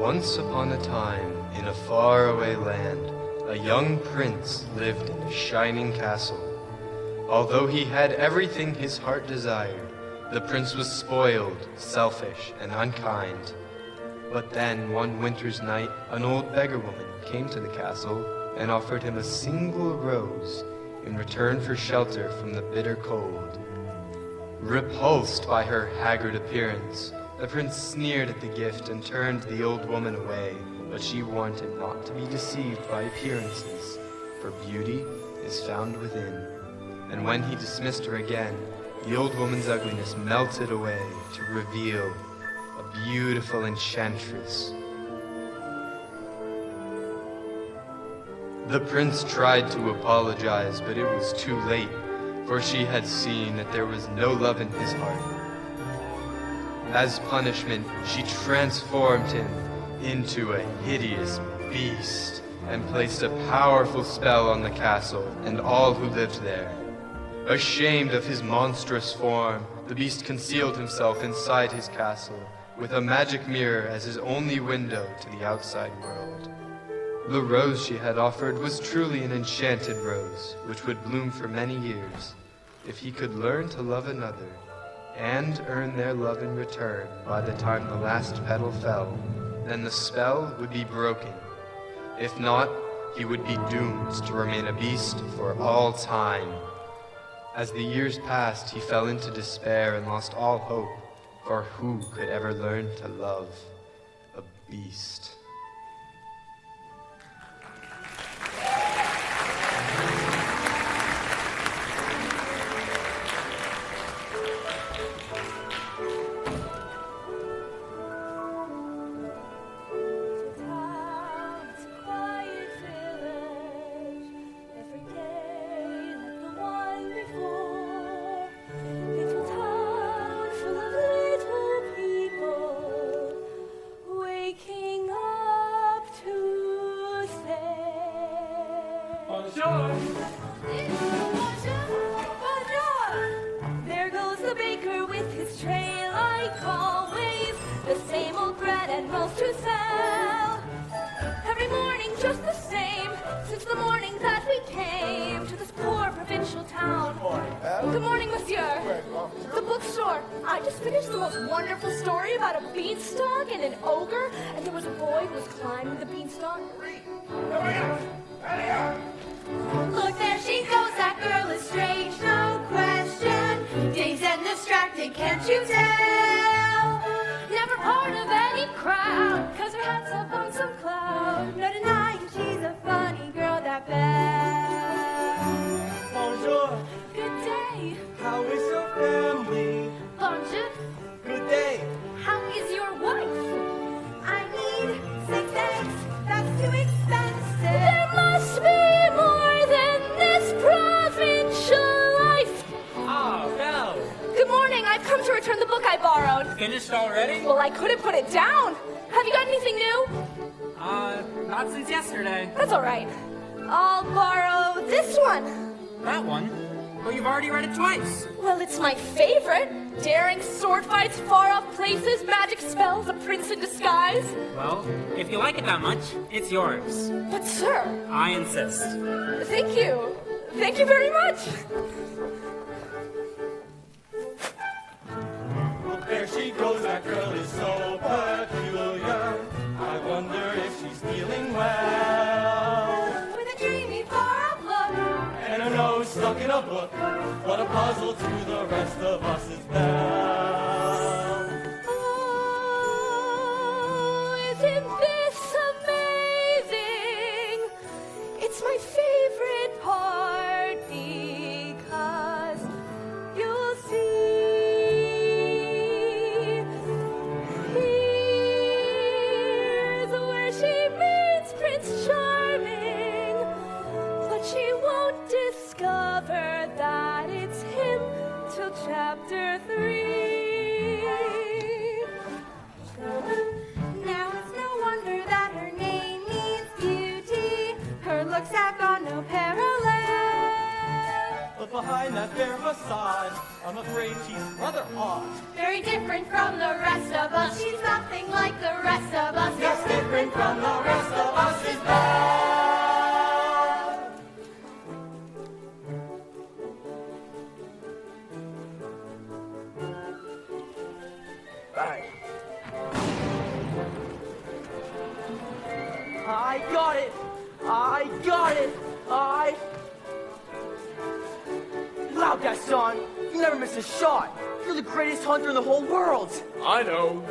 Once upon a time, in a faraway land, a young prince lived in a shining castle. Although he had everything his heart desired, the prince was spoiled, selfish, and unkind. But then, one winter's night, an old beggar woman came to the castle and offered him a single rose in return for shelter from the bitter cold. Repulsed by her haggard appearance, the prince sneered at the gift and turned the old woman away, but she warned him not to be deceived by appearances, for beauty is found within. And when he dismissed her again, the old woman's ugliness melted away to reveal a beautiful enchantress. The prince tried to apologize, but it was too late, for she had seen that there was no love in his heart. As punishment, she transformed him into a hideous beast and placed a powerful spell on the castle and all who lived there. Ashamed of his monstrous form, the beast concealed himself inside his castle with a magic mirror as his only window to the outside world. The rose she had offered was truly an enchanted rose, which would bloom for many years if he could learn to love another and earn their love in return. By the time the last petal fell, then the spell would be broken. If not, he would be doomed to remain a beast for all time. As the years passed, he fell into despair and lost all hope, for who could ever learn to love a beast? There goes the baker with his tray like always, the same old bread and rolls to sell. Every morning just the same, since the morning that we came to this poor provincial town. Good morning, monsieur. The bookstore. I just finished the most wonderful story about a beanstalk and an ogre, and there was a boy who was climbing the beanstalk. Look, there she goes, that girl is strange, no question. Dazed and distracted, can't you tell? Never part of any crowd, 'cause her head's up on some cloud. No denying she's a funny girl, that Belle. Bonjour, Good day. how is your family? Bonjour. Good day. How is your wife? I need 6 eggs. That's too expensive. There must be more than this provincial life. Ah, Belle. Good morning, I've come to return the book I borrowed. Finished already? Well, I couldn't put it down. Have you got anything new? Not since yesterday. That's all right. I'll borrow this one. That one? Well, you've already read it twice. Well, it's my favorite. Daring sword fights, far-off places, magic spells, a prince in disguise. Well, if you like it that much, it's yours. But sir, I insist. thank you. Thank you very much. Look, there she goes, that girl is so peculiar. I wonder if she's feeling well. With a dreamy far-off look. And her nose stuck in a book. What a puzzle to the rest of us is Belle. Oh, isn't this amazing? It's my favorite part because you'll see. Here's where she meets Prince Charming, but she won't discover that it's him till chapter 3. Now it's no wonder that her name means beauty. Her looks have got no parallel. But behind that fair facade, I'm afraid she's rather odd. Very different from the rest of us. She's nothing like the rest of us. Yes, Alright. I got it! Wow, Gaston! You never miss a shot! You're the greatest hunter in the whole world! I know.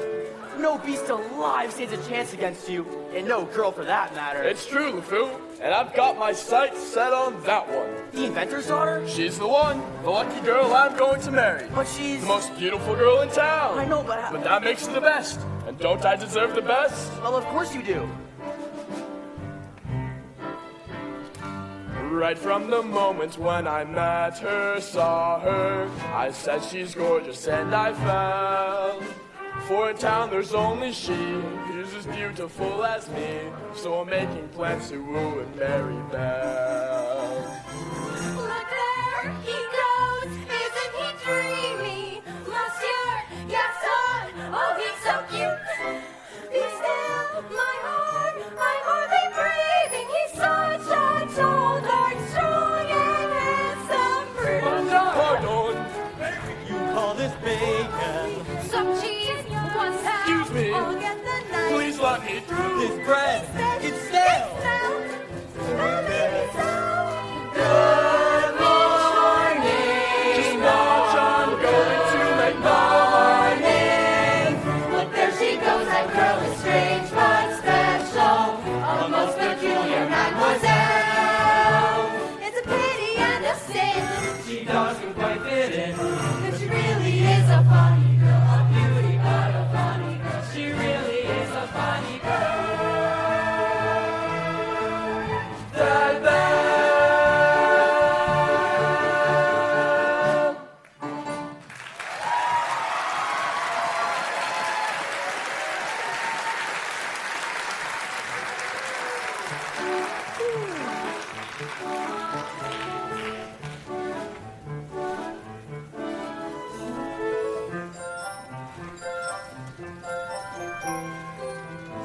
No beast alive stands a chance against you, and no girl for that matter. It's true, LeFou. And I've got my sights set on that one. The inventor's daughter? She's the one. The lucky girl I'm going to marry. But she's... The most beautiful girl in town. I know, but... But that makes her the best. And don't I deserve the best? Well, of course you do. Right from the moment when I met her, saw her, I said she's gorgeous and I fell. For in town there's only she, who's as beautiful as me. So I'm making plans to woo and marry Belle. Look there he goes, isn't he dreamy? Monsieur Gaston, oh he's so cute. Be still, my heart, I'm hardly breathing. He's such a tall, dark, strong, and handsome brute. Pardon, You call this bacon? Some cheese, one salad. Excuse me. I'll get the knife. please let me through. This bread, it's stale. Good Just watch, I'm going to make morning. Look, there she goes, that girl is strange but special, a most peculiar mademoiselle. It's a pity and a sin She doesn't quite fit in. that she really is a funny girl, a beauty but a funny girl. She really is a funny girl.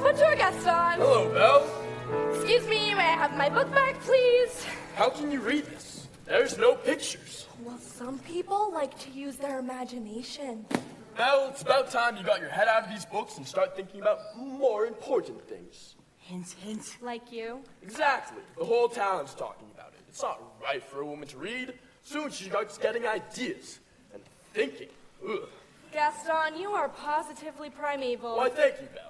Bonjour, Gaston. Hello, Belle. Excuse me, may I have my book back, please? How can you read this? There's no pictures. Well, some people like to use their imagination. Belle, it's about time you got your head out of these books and start thinking about more important things. Hint, hint. Like you? Exactly. The whole town's talking about it. It's not right for a woman to read. Soon she starts getting ideas and thinking. Ugh. Gaston, you are positively primeval. Why, thank you, Belle.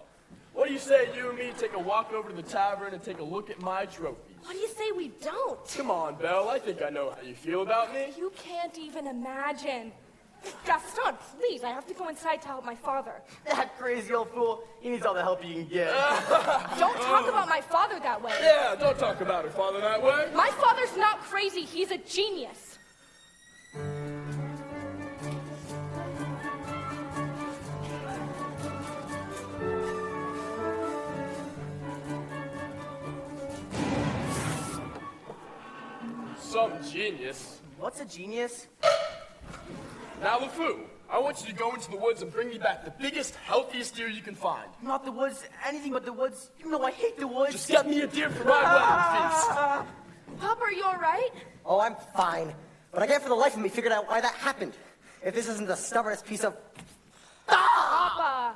What do you say you and me take a walk over to the tavern and take a look at my trophies? What do you say we don't? Come on, Belle. I think I know how you feel about me. You can't even imagine. Gaston, please, I have to go inside to help my father. That crazy old fool, he needs all the help he can get. Don't talk about my father that way. Yeah, don't talk about her father that way. My father's not crazy, he's a genius. Some genius. What's a genius? Now, LeFou, I want you to go into the woods and bring me back the biggest, healthiest deer you can find. Not the woods, anything but the woods. You know I hate the woods. Just get me a deer for my wedding feast. Pop, are you all right? Oh, I'm fine. But I can't for the life of me figure out why that happened. If this isn't the stubbornest piece of... Papa,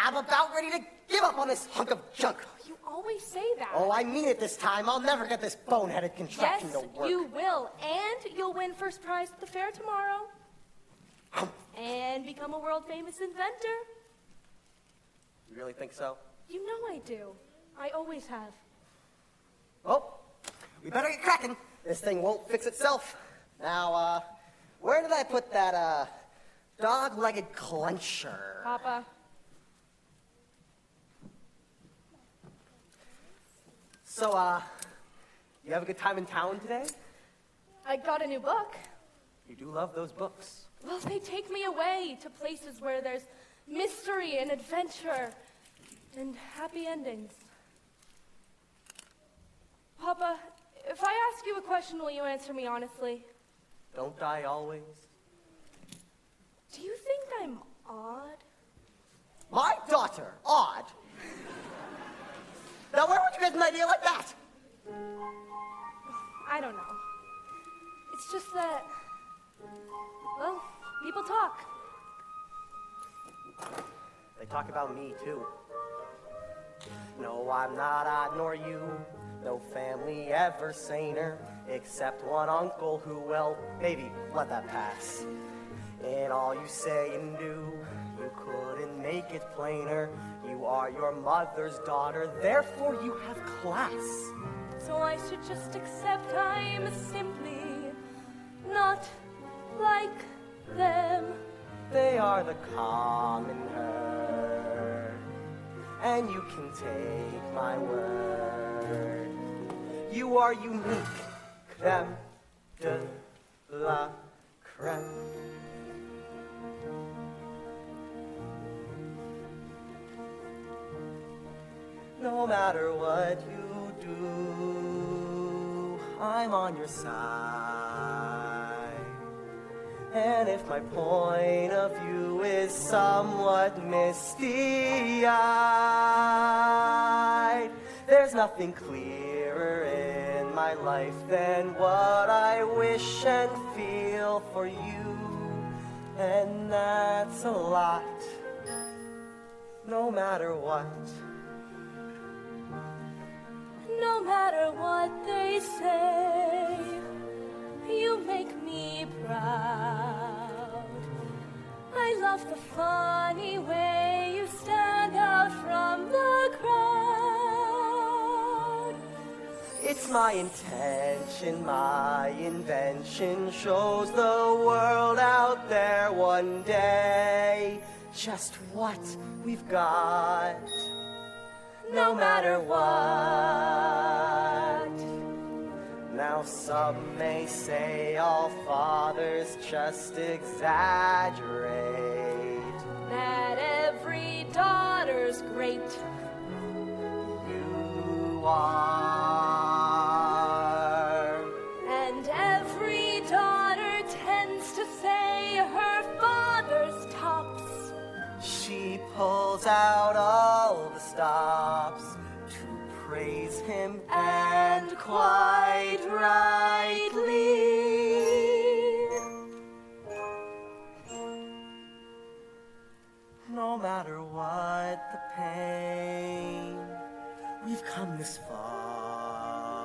I'm about ready to give up on this hunk of junk. you always say that. Oh, I mean it this time. I'll never get this boneheaded Yes, contraption to work. you will. And you'll win first prize at the fair tomorrow. And become a world-famous inventor. You really think so? You know I do. I always have. Well, we better get cracking. This thing won't fix itself. Now, where did I put that, dog-legged clencher? Papa, So, you have a good time in town today? I got a new book. You do love those books. Well, they take me away to places where there's mystery and adventure and happy endings. Papa, if I ask you a question, will you answer me honestly? Don't I always? Do you think I'm odd? My daughter, odd. Now, where would you get an idea like that? I don't know. It's just that, well, people talk. They talk about me, too. No, I'm not odd nor you. No family ever saner, except one uncle who, well, maybe let that pass. In all you say and do, you couldn't make it plainer. You are your mother's daughter, therefore you have class. So I should just accept I'm simply not like them. They are the common herd, and you can take my word. You are unique, creme de la creme. No matter what you do, I'm on your side. And if my point of view is somewhat misty-eyed, there's nothing clearer in my life than what I wish and feel for you. And that's a lot, no matter what. No matter what they say, you make me proud. I love the funny way you stand out from the crowd. It's my intention, my invention shows the world out there one day just what we've got. No matter what. Now some may say all fathers just exaggerate. That every daughter's great. You are. And every daughter tends to say her father's tops. She pulls out all the stops to praise him, and quite rightly. No matter what the pain, we've come this far.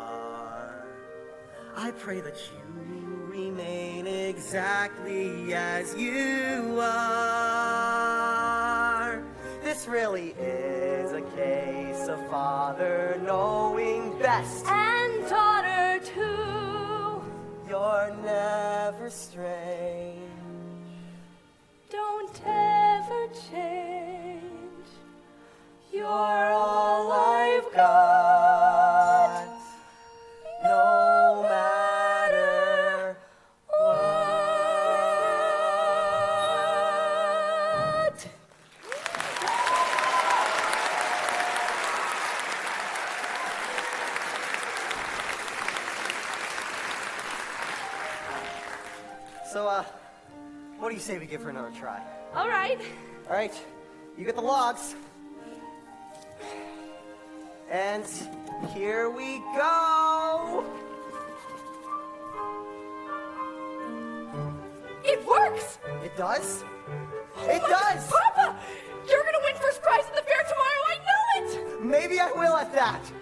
I pray that you remain exactly as you are. This really is a case of father knowing best. And daughter too. You're never strange. Don't ever change. You're all I've got. No matter what. So, what do you say we give her another try? All right. All right, you get the logs. And here we go. It works! It does? It does! Papa! You're gonna win first prize at the fair tomorrow, I know it! Maybe I will at that.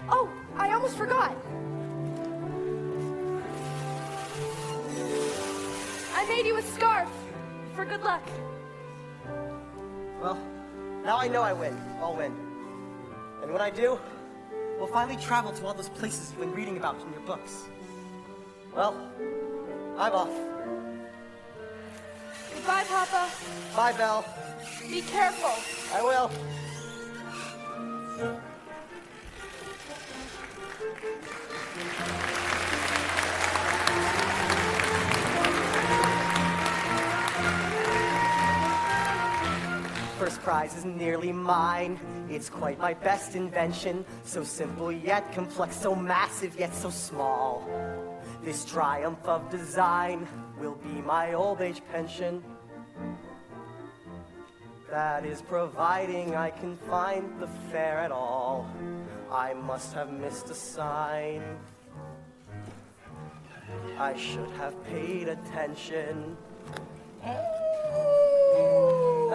Oh, I almost forgot. I made you a scarf for good luck. Well, now I know I win. I'll win. And when I do, we'll finally travel to all those places you've been reading about in your books. Well, I'm off. Goodbye, Papa. Bye, Belle. Be careful. I will. First prize is nearly mine. It's quite my best invention. So simple yet complex, so massive yet so small. This triumph of design will be my old age pension. That is providing I can find the fair at all. I must have missed a sign. I should have paid attention.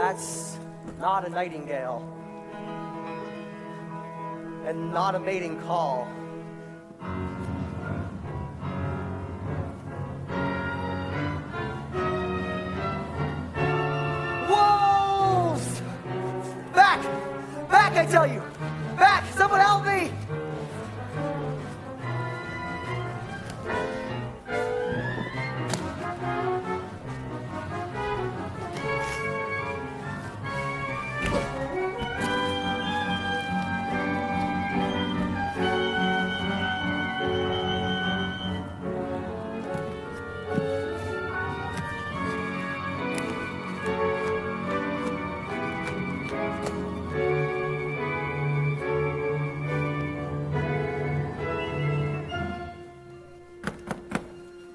That's not a nightingale. And not a mating call. Wolves! Back! Back, I tell you! Back! Someone help me!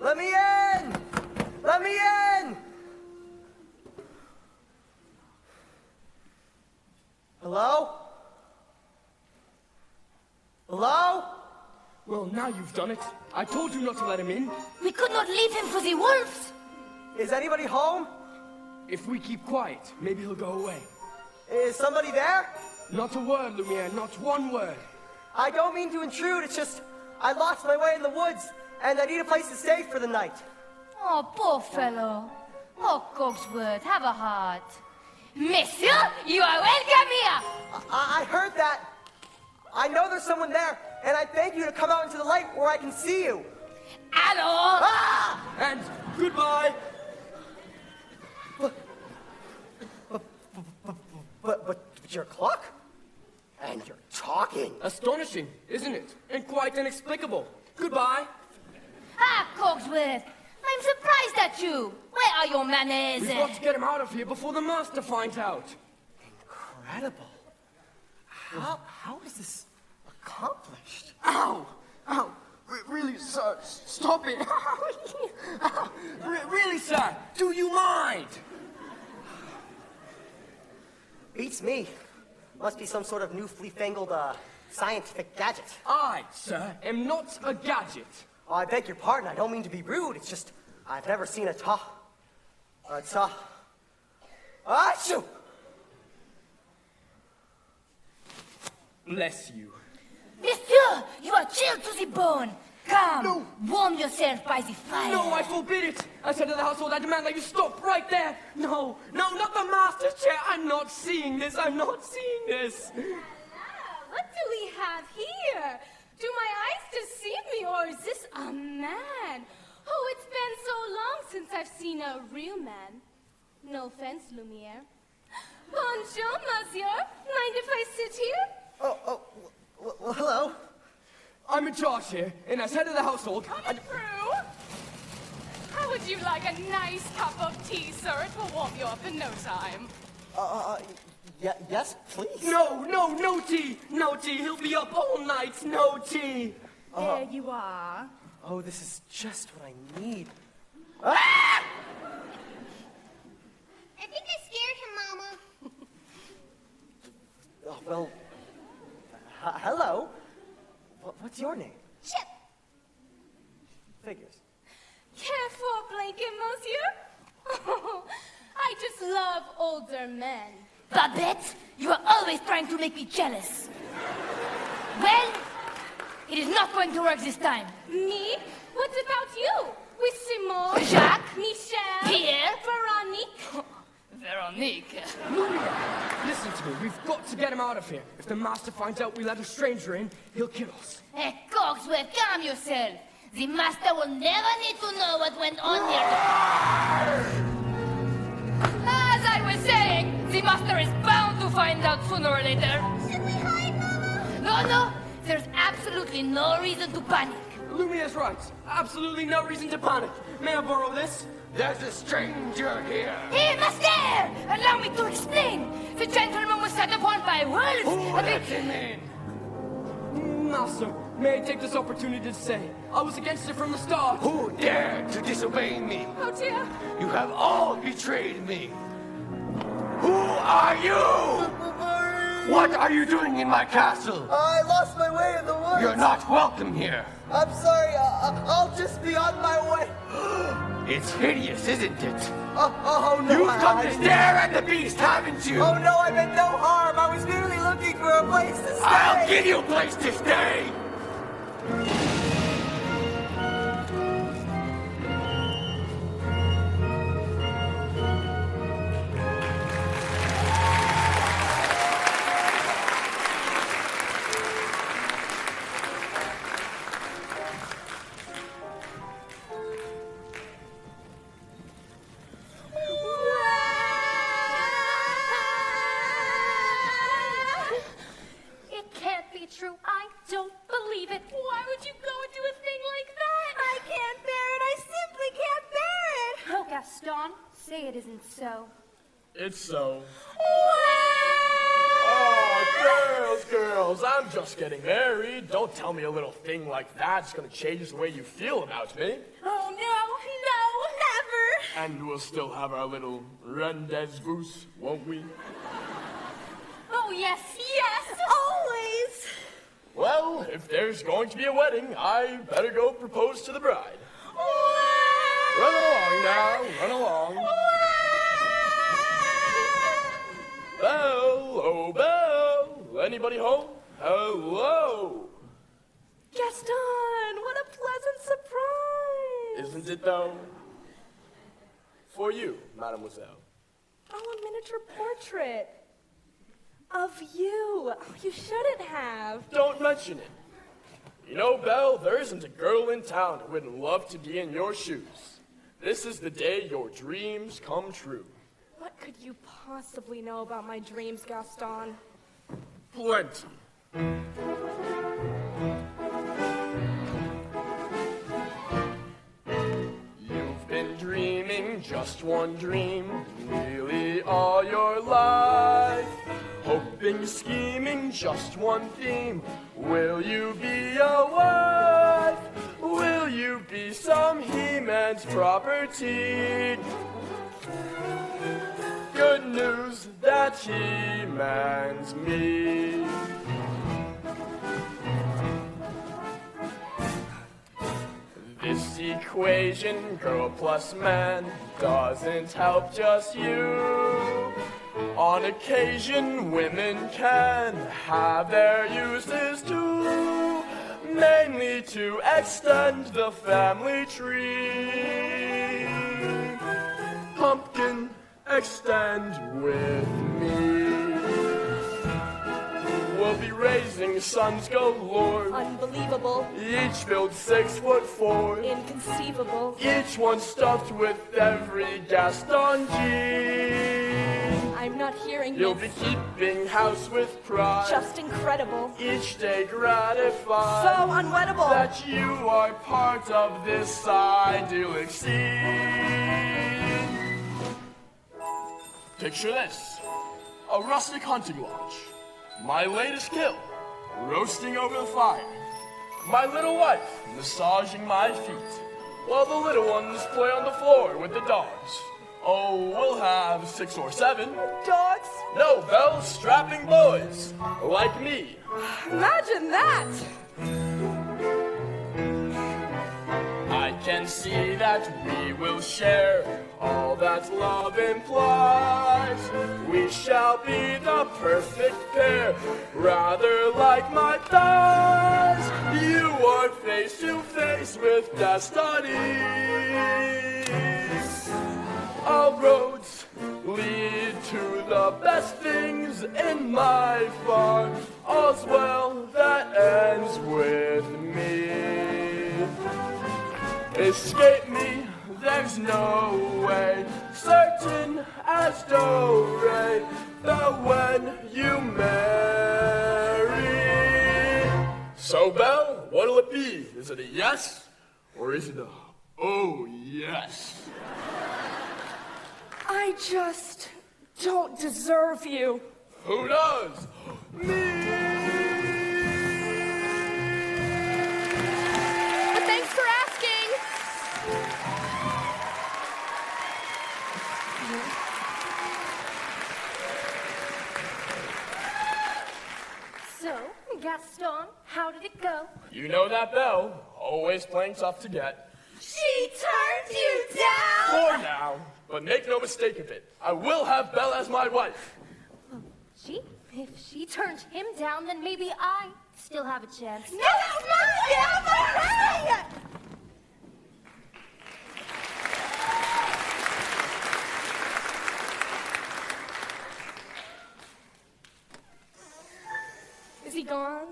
Let me in! Let me in! Hello? Hello? Well, now you've done it. I told you not to let him in. We could not leave him for the wolves. Is anybody home? If we keep quiet, maybe he'll go away. Is somebody there? Not a word, Lumiere, not one word. I don't mean to intrude, it's just I lost my way in the woods, and I need a place to stay for the night. Oh, poor fellow. Oh, Cogsworth, have a heart. Monsieur, you are welcome here. I heard that. I know there's someone there, and I beg you to come out into the light where I can see you. Hello. Ah! And goodbye. But your clock? And you're talking. Astonishing, isn't it? And quite inexplicable. Goodbye. Ah, Cogsworth, I'm surprised at you. Where are your manners? We've got to get him out of here before the master finds out. Incredible. How is this accomplished? Ow! Ow! Really, sir, stop it! Ow. Really, sir, do you mind? Beats me. Must be some sort of new fangled scientific gadget. I, sir, am not a gadget. Oh, I beg your pardon, I don't mean to be rude. It's just, I've never seen Achoo! Bless you. Monsieur, you are chilled to the bone. Come, warm yourself by the fire. No, I forbid it! I said to the household, I demand that you stop right there! No, not the master's chair! I'm not seeing this! I'm not seeing this! What do we have here? Do my eyes deceive me, or is this a man? Oh, it's been so long since I've seen a real man. No offense, Lumiere. Bonjour, monsieur. Mind if I sit here? Well, hello. I'm in charge here, and as head of the household, Coming through. How would you like a nice cup of tea, sir? It will warm you up in no time. Yes, please. No tea! No tea! He'll be up all night! No tea! There you are. Oh, this is just what I need. I think I scared him, Mama. Oh, well, hello. What's your name? Chip. Figures. Care for a blanket, monsieur? I just love older men. Babette, you are always trying to make me jealous. Well, it is not going to work this time. Me? What about you? With Simone? Jacques? Michel? Pierre? Veronique? Veronique. Listen to me, we've got to get him out of here. If the master finds out we let a stranger in, he'll kill us. Hey, Cogsworth, calm yourself. The master will never need to know what went on here. As I was saying, the master is bound to find out sooner or later. Should we hide, Mama? No, there's absolutely no reason to panic. Lumiere's right. Absolutely no reason to panic. May I borrow this? There's a stranger here. Hey, master! Allow me to explain. The gentleman was set upon by wolves. Who let him in? Master, may I take this opportunity to say, I was against it from the start. Who dared to disobey me? Oh dear. You have all betrayed me. Who are you? What are you doing in my castle? I lost my way in the woods. You're not welcome here. I'm sorry. I'll just be on my way. It's hideous, isn't it? Oh no! You've come to stare at the beast, haven't you? Oh no! I meant no harm. I was merely looking for a place to stay. I'll give you a place to stay! It can't be true. I don't believe it. Why would you go and do a thing like that? I can't bear it. I simply can't bear it. Oh, Gaston, say it isn't so. It's so. Wow! Oh, girls, I'm just getting married. Don't tell me a little thing like that's gonna change the way you feel about me. Oh, no, never. And we'll still have our little rendezvous, won't we? Oh, yes, always. Well, if there's going to be a wedding, I better go propose to the bride. Run along now, run along. Belle, oh Belle, anybody home? Hello. Gaston, what a pleasant surprise. Isn't it though? For you, mademoiselle. Oh, a miniature portrait. Of you. Oh, you shouldn't have. Don't mention it. You know, Belle, there isn't a girl in town who wouldn't love to be in your shoes. This is the day your dreams come true. What could you possibly know about my dreams, Gaston? Plenty. You've been dreaming just one dream, nearly all your life. Hoping, scheming, just one theme. Will you be a wife? Will you be some He-Man's property? Good news that He-Man's me. This equation, girl plus man, doesn't help just you. On occasion, women can have their uses too, mainly to extend the family tree. Pumpkin, extend with me. We'll be raising sons galore. Unbelievable. Each built 6'4". Inconceivable. Each one stuffed with every Gaston gene. I'm not hearing You'll this. be keeping house with pride. Just incredible. Each day gratified. So unwettable. That you are part of this idyllic scene. Picture this. A rustic hunting lodge. My latest kill. Roasting over the fire. My little wife massaging my feet. While the little ones play on the floor with the dogs. Oh, we'll have 6 or 7. Dogs? No, Belle, strapping boys. Like me. Imagine that. I can see that we will share all that love implies. We shall be the perfect pair, rather like my thighs. You are face to face with destiny. All roads lead to the best things in my farm. All's well that ends with me. Escape me, there's no way. Certain as do-re, that when you marry. So, Belle, what'll it be? Is it a yes? Or is it a oh yes? I just don't deserve you. Who does? Me! But thanks for asking. So, Gaston, how did it go? You know that Belle, always playing tough to get. She turned you down! down! For now. But make no mistake of it, I will have Belle as my wife. If she turned him down, then maybe I still have a chance. No, never! Is he gone?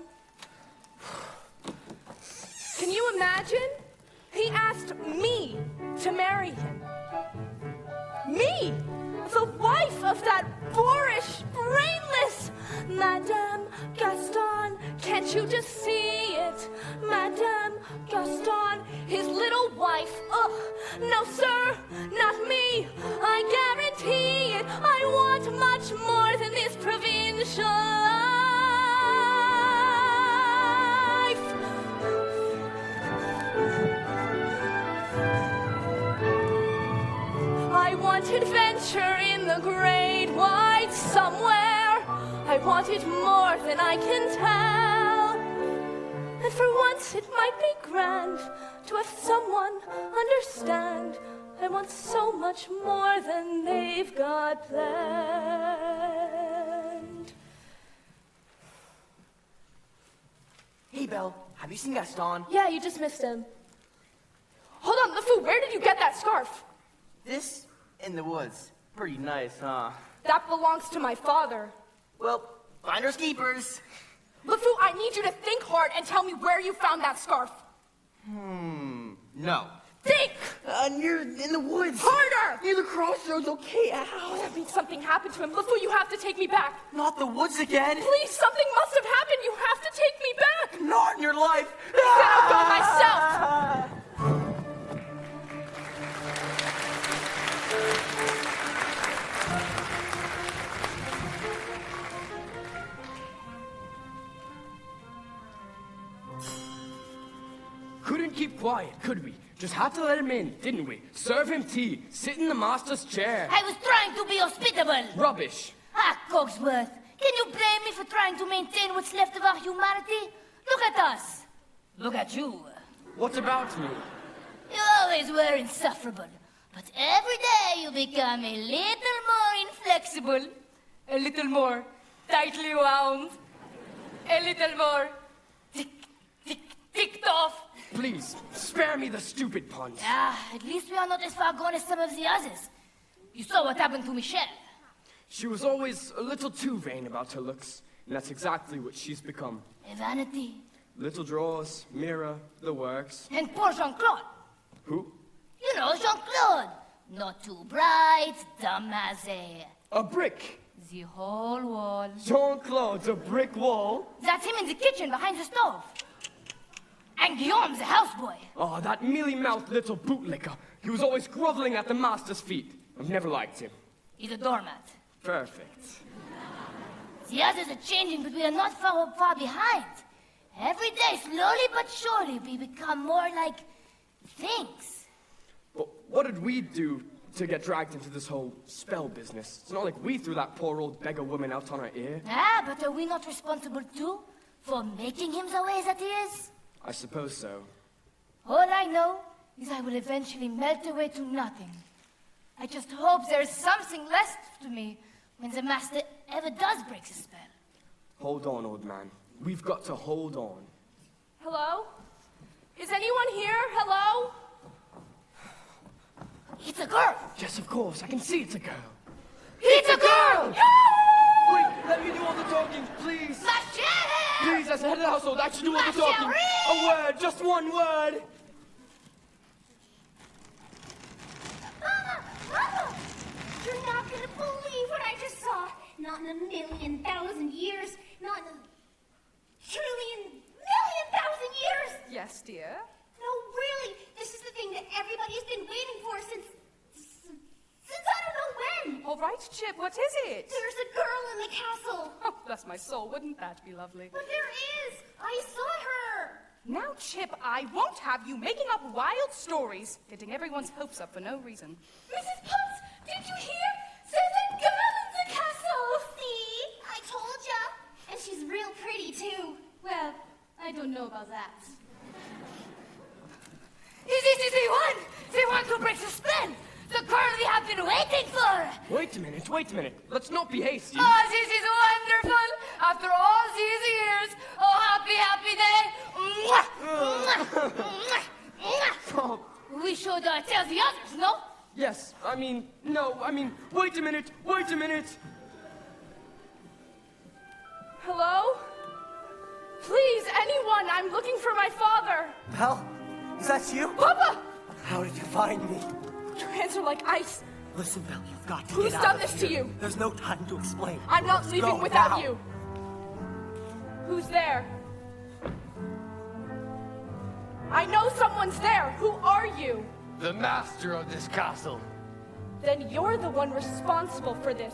Can you imagine? He asked me to marry him. Me! The wife of that boorish, brainless Madame Gaston. Can't you just see it? Madame Gaston, his little wife. Ugh, no sir, not me. I guarantee it. I want much more than this provincial life. I want adventure in the great wide somewhere. I want it more than I can tell. And for once it might be grand to have someone understand. I want so much more than they've got planned. Hey, Belle, have you seen Gaston? Yeah, you just missed him. Hold on, LeFou, where did you get that scarf? This in the woods. Pretty nice, huh? That belongs to my father. Well, finders keepers. LeFou, I need you to think hard and tell me where you found that scarf. No. Think! Near in the woods. Harder! Near the crossroads, okay? Ow. That means something happened to him. LeFou, you have to take me back. Not the woods again. Please, something must have happened. You have to take me back. Not in your life. Then I'll go myself. Couldn't keep quiet, could we? Just had to let him in, didn't we? Serve him tea, sit in the master's chair. I was trying to be hospitable. Rubbish. Ah, Cogsworth, can you blame me for trying to maintain what's left of our humanity? Look at us. Look at you. What about me? You always were insufferable. But every day you become a little more inflexible. A little more tightly wound. A little more ticked off. Please, spare me the stupid puns. Ah, at least we are not as far gone as some of the others. You saw what happened to Michelle. She was always a little too vain about her looks, and that's exactly what she's become. A vanity. Little drawers, mirror, the works. And poor Jean-Claude. Who? You know Jean-Claude. Not too bright, dumb as A brick. the whole wall. Jean-Claude's a brick wall. That's him in the kitchen behind the stove. And Guillaume's a houseboy. Oh, that mealy-mouthed little bootlicker. He was always groveling at the master's feet. I've never liked him. He's a doormat. Perfect. The others are changing, but we are not far behind. Every day, slowly but surely, we become more like things. But what did we do to get dragged into this whole spell business? It's not like we threw that poor old beggar woman out on our ear. Ah, but are we not responsible too for making him the way that he is? I suppose so. All I know is I will eventually melt away to nothing. I just hope there's something left to me when the master ever does break the spell. Hold on, old man. We've got to hold on. Hello? Is anyone here? Hello? It's a girl! Yes, of course. I can see it's a girl. It's a girl! Wait, let me do all the talking, please. Michelle! Please, as the head of the household, I should do all the Michelle, talking. read! A word, just one word. Mama! Mama! You're not gonna believe what I just saw. Not in a million thousand years. Not in a trillion million thousand years. Yes, dear. No, really. This is the thing that everybody's been waiting for since I don't know when. All right, Chip, what is it? There's a girl in the castle. Oh, bless my soul, wouldn't that be lovely? But there is. I saw her. Now, Chip, I won't have you making up wild stories, getting everyone's hopes up for no reason. Mrs. Potts, did you hear? There's a girl in the castle! See? I told ya. And she's real pretty, too. Well, I don't know about that. They want to break the spell. Wait a minute. Let's not be hasty. Oh, this is wonderful. After all these years. Oh, happy, happy day. Oh, We should tell the others, no? yes, no, wait a minute. Hello? Please, anyone, I'm looking for my father. Belle, is that you? Papa! How did you find me? Your hands are like ice. Listen, Belle, you've got to Who's get out done of this to here. you? There's no time to explain. I'm not Let's leaving go without now. you. Who's there? I know someone's there. Who are you? The master of this castle. Then you're the one responsible for this.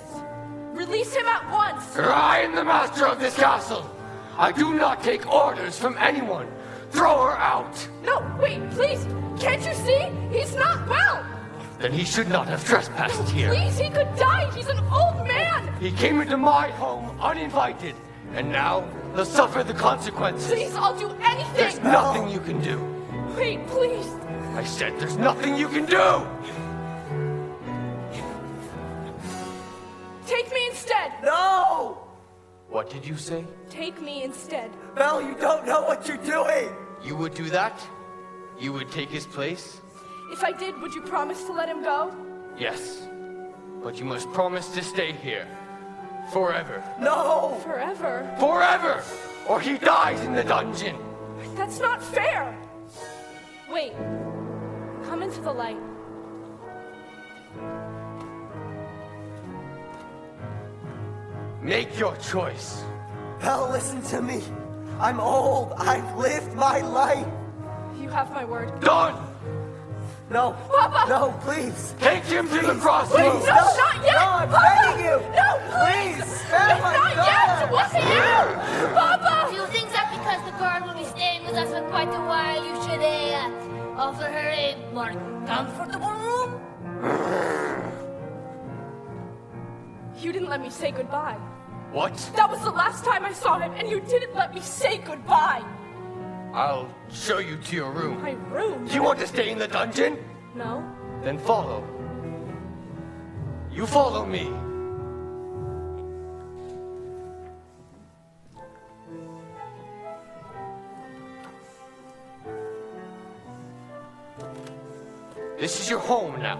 Release him at once. I am the master of this castle. I do not take orders from anyone. Throw her out. No, wait, please. Can't you see? He's not well. Then he should not have trespassed here. Please, he could die. He's an old man. He came into my home uninvited, and now he'll suffer the consequences. Please, I'll do anything. There's nothing you can do. Wait, please. I said there's nothing you can do. Take me instead. No! What did you say? Take me instead. Belle, you don't know what you're doing! You would do that? You would take his place? If I did, would you promise to let him go? Yes. But you must promise to stay here. Forever. No! Forever? Forever! Or he dies in the dungeon! That's not fair. Wait. Come into the light. Make your choice. Belle, listen to me. I'm old. I've lived my life. You have my word. Done! No. Papa! No, please. Take him to the Please, crossroads! no, not yet! No, I'm Papa! begging you! No, please! Please, spare my Not yet! daughter! What's here? Papa! Do you think that because the girl will be staying with us for quite a while, you should offer her a more comfortable room? You didn't let me say goodbye. What? That was the last time I saw him, and you didn't let me say goodbye. I'll show you to your room. My room? Do you want to stay in the dungeon? No. Then follow. You follow me. This is your home now.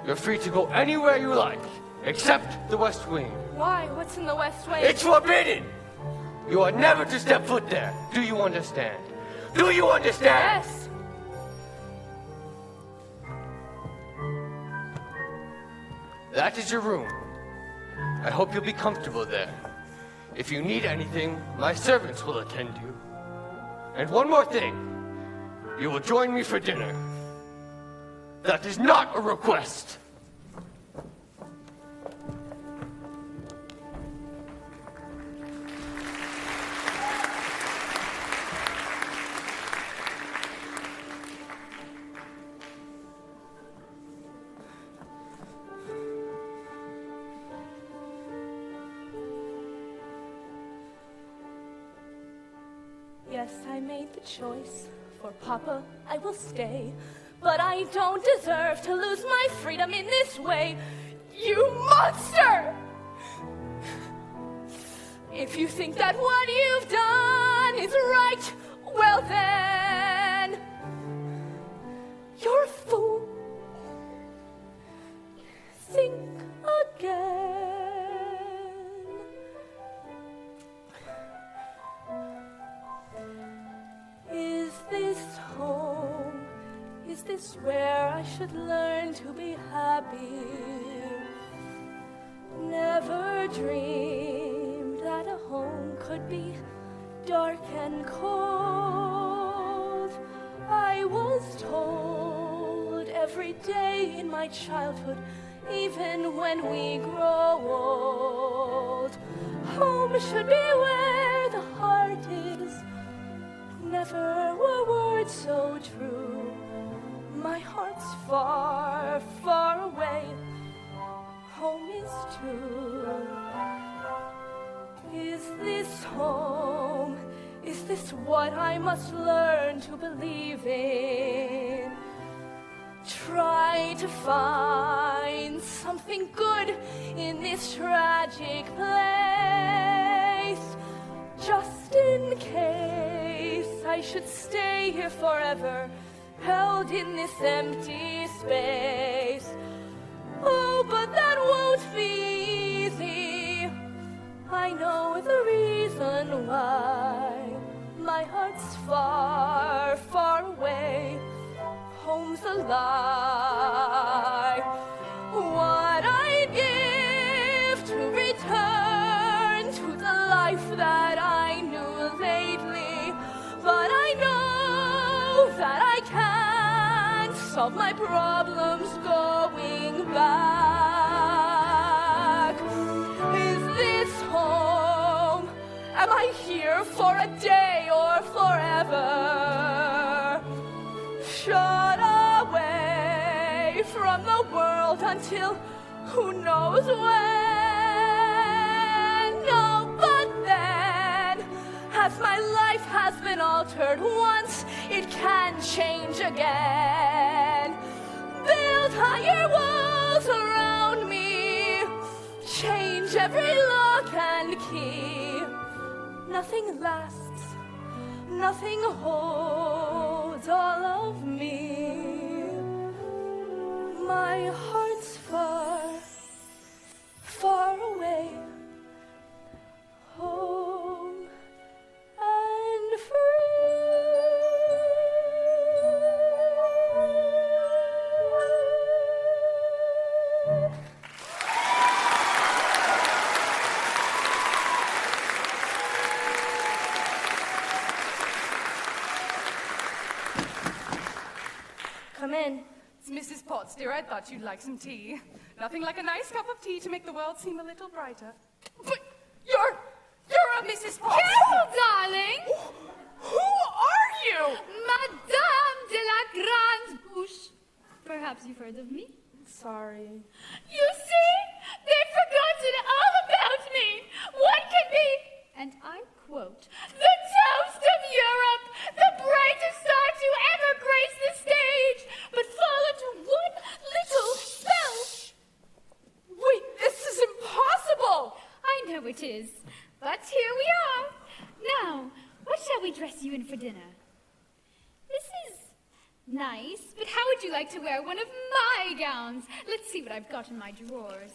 You're free to go anywhere you like, except the West Wing. Why? What's in the West Wing? It's forbidden! You are never to step foot there. Do you understand? Do you understand? Yes. That is your room. I hope you'll be comfortable there. If you need anything, my servants will attend you. And one more thing. You will join me for dinner. That is not a request. Yes, I made the choice. For Papa, I will stay. But I don't deserve to lose my freedom in this way. You monster! If you think that what you've done is right, well then, you're a fool. Think again. Is this home? Is this where I should learn to be happy? Never dreamed that a home could be dark and cold. I was told every day in my childhood, even when we grow old, home should be where the heart is. Never were words so true. My heart's far, far away. Home is too. Is this home? Is this what I must learn to believe in? try to find something good in this tragic place. Just in case I should stay here forever, held in this empty space. Oh, but that won't be easy. I know the reason why. My heart's far, far away. Home's a lie. What I'd give to return to the life that I knew lately. But I know that I can't solve my problems going back. Is this home? Am I here for a day or forever? Shut away from the world until who knows when. No, but then, as my life has been altered once, it can change again. Build higher walls around me, change every lock and key. Nothing lasts, nothing holds all of me. My heart's far, far away, home and free. Come in. It's Mrs. Potts, dear. I thought you'd like some tea. Nothing like a nice cup of tea to make the world seem a little brighter. But you're a Mrs. Potts. Carol, darling! Who are you? Madame de la Grande Bouche. Perhaps you've heard of me? Sorry. You see? They've forgotten all about me. What can be, and I quote, the toast of Europe, the brightest star to ever grace the stage, but fall into one little spell. Wait, this is impossible. I know it is, but here we are. Now, what shall we dress you in for dinner? This is nice, but how would you like to wear one of my gowns? Let's see what I've got in my drawers.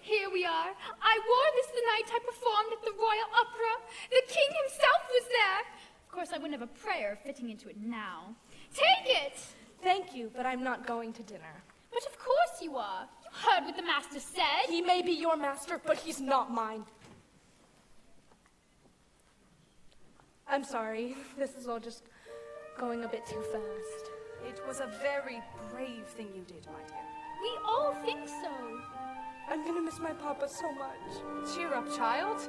Here we are. I wore this the night I performed at the Royal Opera. The king himself was there. Of course, I wouldn't have a prayer fitting into it now. Take it! Thank you, but I'm not going to dinner. But of course you are. You heard what the master said. He may be your master, but he's not mine. I'm sorry. This is all just going a bit too fast. It was a very brave thing you did, my dear. We all think so. I'm gonna miss my papa so much. Cheer up, child.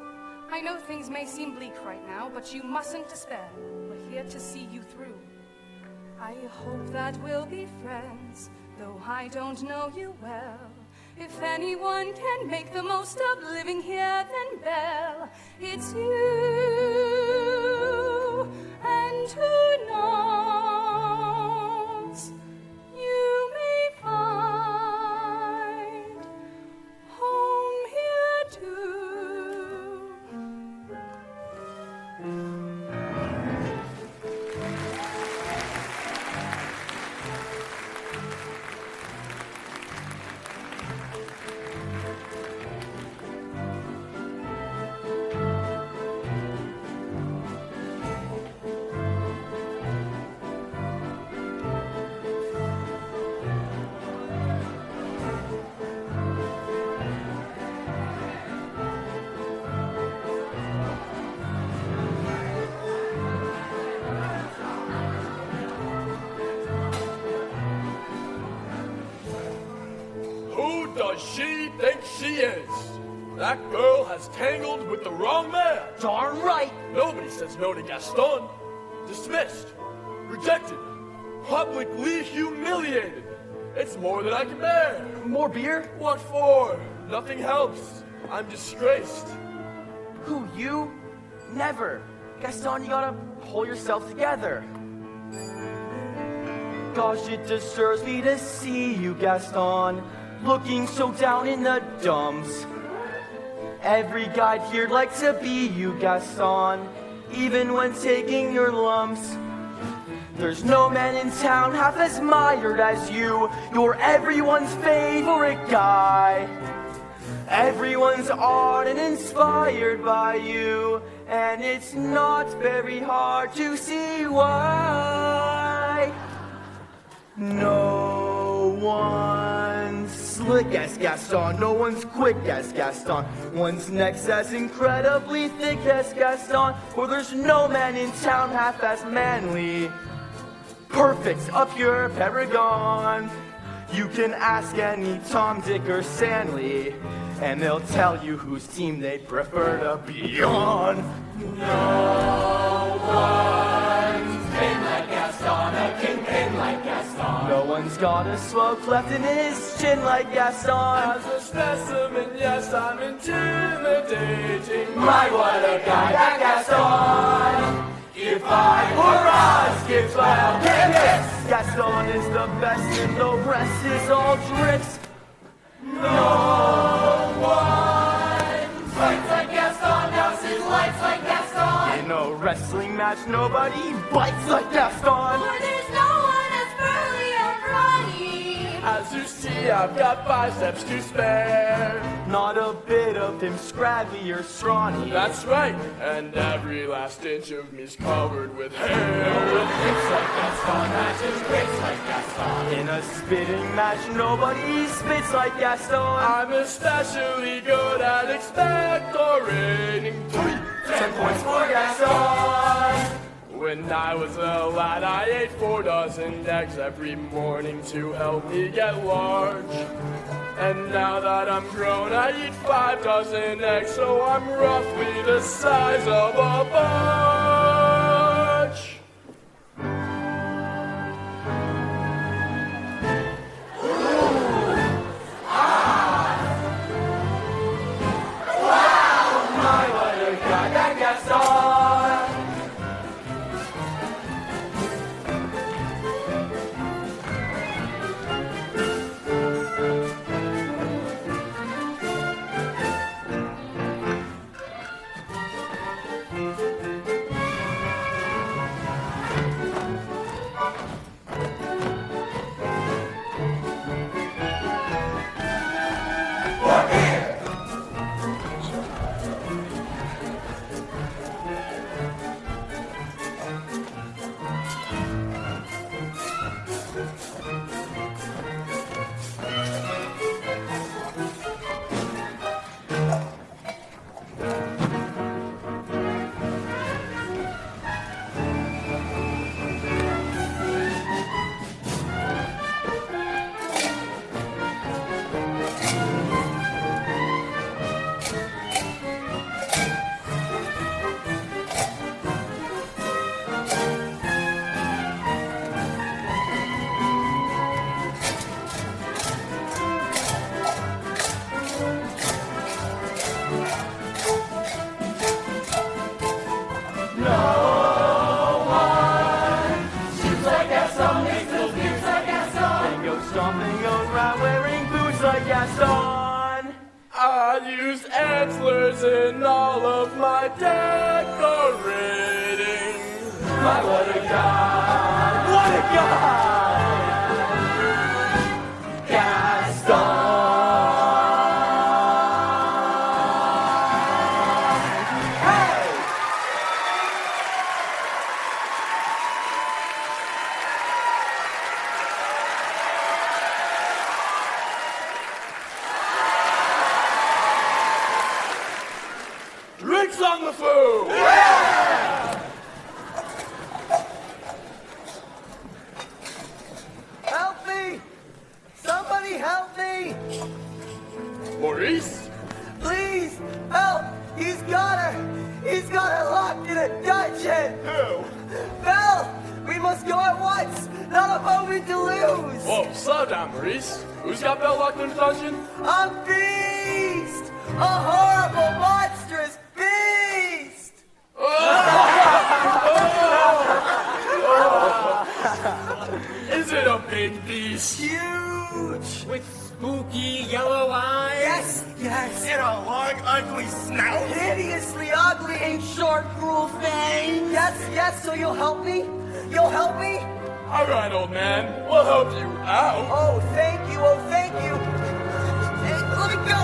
I know things may seem bleak right now, but you mustn't despair. We're here to see you through. I hope that we'll be friends, though I don't know you well. If anyone can make the most of living here, then Belle, it's you. And who knows, you may find home here too. Who does she think she is? That girl has tangled with the wrong man. Darn right. Nobody says no to Gaston. Dismissed. Rejected. Publicly humiliated. It's more than I can bear. More beer? What for? Nothing helps. I'm disgraced. Who, you? Never. Gaston, you gotta pull yourself together. gosh, it disturbs me to see you, Gaston, looking so down in the dumps. Every guide here'd like to be you, Gaston, even when taking your lumps. There's no man in town half as mired as you. You're everyone's favorite guy. Everyone's awed and inspired by you, and it's not very hard to see why. No one's slick as Gaston, no one's quick as Gaston. One's neck's as incredibly thick as Gaston, for there's no man in town half as manly. Perfect, a pure paragon. You can ask any Tom, Dick, or Stanley, and they'll tell you whose team they'd prefer to be on. No one's king like Gaston, a kingpin like Gaston. No one's got a swell cleft in his chin like Gaston. As a specimen, yes, I'm intimidating. My, what a guy, that Gaston! If I were us, give well, yes, Gaston is the best and the rest is all tricks. No one fights like Gaston, now his lights like Gaston. In a wrestling match, nobody bites like Gaston. For there's no one as burly and brawny. As you see, I've got biceps to spare. Not a bit of him scraggly or scrawny. That's right, and every last inch of me's covered with hair. No one thinks like Gaston, matches greats like Gaston. In a spitting match, nobody spits like Gaston. I'm especially good at expectorating. 10 points for Gaston. When I was a lad, I ate 4 dozen eggs every morning to help me get large. And now that I'm grown, I eat 5 dozen eggs, so I'm roughly the size of a bunch. Wow, my, what a guy, that Gaston. Stomping around wearing boots like Gaston. I use antlers in all of my decorating. My, what a guy! What a guy! Gaston! Hey! Drinks on the food! Help me! Somebody help me! Maurice? Please, help! He's got her! He's got her locked in a dungeon! Who? Belle! We must go at once! Not a moment to lose! Whoa, slow down, Maurice. Who's got Belle locked in the dungeon? A beast! A horrible, monstrous beast! Is it big beast. Huge! With spooky yellow eyes. Yes, yes! And a long, ugly snout. Hideously ugly and short, cruel fangs! Yes, yes, so you'll help me? You'll help me? All right, old man, we'll help you out. Oh, thank you, oh, thank you! Hey, let me go!